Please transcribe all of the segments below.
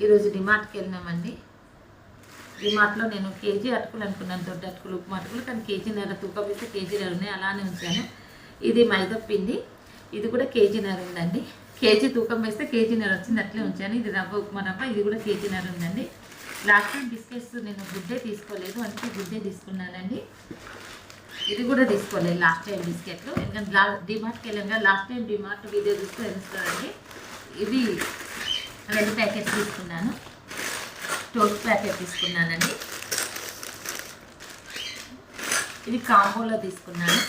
ఈరోజు డిమార్ట్కి వెళ్ళినామండి. డిమార్ట్లో నేను కేజీ అటుకులు అనుకున్నాను, దొడ్డ అటుకులు, ఉప్మా అటుకులు, కానీ కేజీన్నర తూకం వేస్తే కేజీన్నర ఉన్నాయి, అలానే ఉంచాను. ఇది మైదా పిండి, ఇది కూడా కేజీన్నర ఉందండి. కేజీ తూకం వేస్తే కేజీన్నర వచ్చింది, అట్లే ఉంచాను. ఇది రవ్వ, ఉప్మా రవ్వ, ఇది కూడా కేజీన్నర ఉందండి. లాస్ట్ టైం బిస్కెట్స్ నేను గుడ్డే తీసుకోలేదు, అందుకే గుడ్డే తీసుకున్నానండి. ఇది కూడా తీసుకోలేదు లాస్ట్ టైం బిస్కెట్లు, ఎందుకంటే డిమార్ట్కి వెళ్ళాను. లాస్ట్ టైం డిమార్ట్ వీడియో చూస్తే తెలుస్తుందండి. ఇది 2 ప్యాకెట్స్ తీసుకున్నాను. టోస్ట్ ప్యాకెట్ తీసుకున్నానండి. ఇది కాంబోలో తీసుకున్నాను.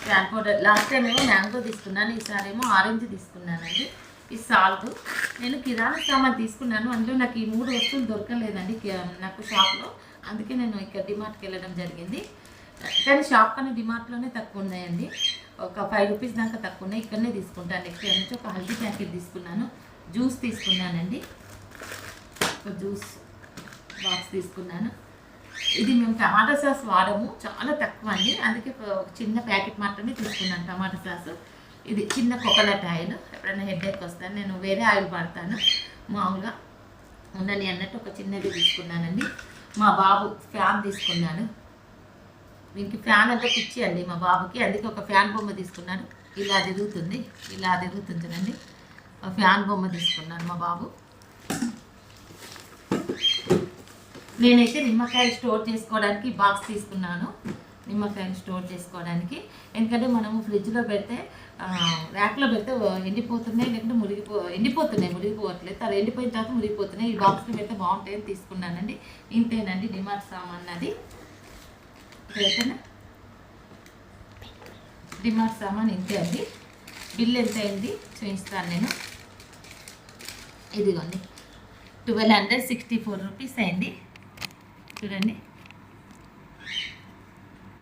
ప్యాన్ పౌడర్, లాస్ట్ టైం ఏమో మ్యాంగో తీసుకున్నాను, ఈసారి ఏమో ఆరెంజ్ తీసుకున్నానండి. ఈ సాల్ట్, నేను కిరాణా సామాన్ తీసుకున్నాను, అందులో నాకు ఈ 3 వస్తువులు దొరకలేదండి నాకు షాప్లో, అందుకే నేను ఇక్కడ డిమార్ట్కి వెళ్ళడం జరిగింది. కానీ షాప్ కన్నా డిమార్ట్లోనే తక్కువ ఉన్నాయండి, ఒక 5 రూపీస్ దాకా తక్కువ ఉన్నాయి. ఇక్కడనే తీసుకుంటాను. నెక్స్ట్ నుంచి ఒక హల్దీ ప్యాకెట్ తీసుకున్నాను. జ్యూస్ తీసుకున్నానండి, ఒక జ్యూస్ బాక్స్ తీసుకున్నాను. ఇది మేము టమాటా సాస్ వాడము, చాలా తక్కువ అండి, అందుకే ఒక చిన్న ప్యాకెట్ మాత్రమే తీసుకున్నాను టమాటా సాస్. ఇది చిన్న కోకోనట్ ఆయిల్, ఎప్పుడైనా హెడేక్ వస్తాను, నేను వేరే ఆయిల్ వాడతాను, మామూలుగా ఉండని అన్నట్టు ఒక చిన్నది తీసుకున్నానండి. మా బాబు ఫ్యాన్ తీసుకున్నాను, దీనికి ఫ్యాన్ అంటే పిచ్చి అండి మా బాబుకి, అందుకే ఒక ఫ్యాన్ బొమ్మ తీసుకున్నాను. ఇలా తిరుగుతుంది చూడండి, ఒక ఫ్యాన్ బొమ్మ తీసుకున్నాను మా బాబు. నేనైతే నిమ్మకాయలు స్టోర్ చేసుకోవడానికి బాక్స్ తీసుకున్నాను, నిమ్మకాయలు స్టోర్ చేసుకోవడానికి. ఎందుకంటే మనము ఫ్రిడ్జ్లో పెడితే, ర్యాక్లో పెడితే ఎండిపోతున్నాయి, లేకుంటే మురిగిపోవట్లేదు, అలా ఎండిపోయిన తర్వాత మురిగిపోతున్నాయి. ఈ బాక్స్లో పెడితే బాగుంటాయని తీసుకున్నానండి. ఇంతేనండి డిమార్ట్ సామాన్ అది. ఓకేనా, డిమార్ట్ సామాన్ ఇంతే అండి. బిల్ ఎంత అయింది చూపిస్తాను నేను. ఇదిగోండి 1264 రూపీస్ అయింది చూడండి.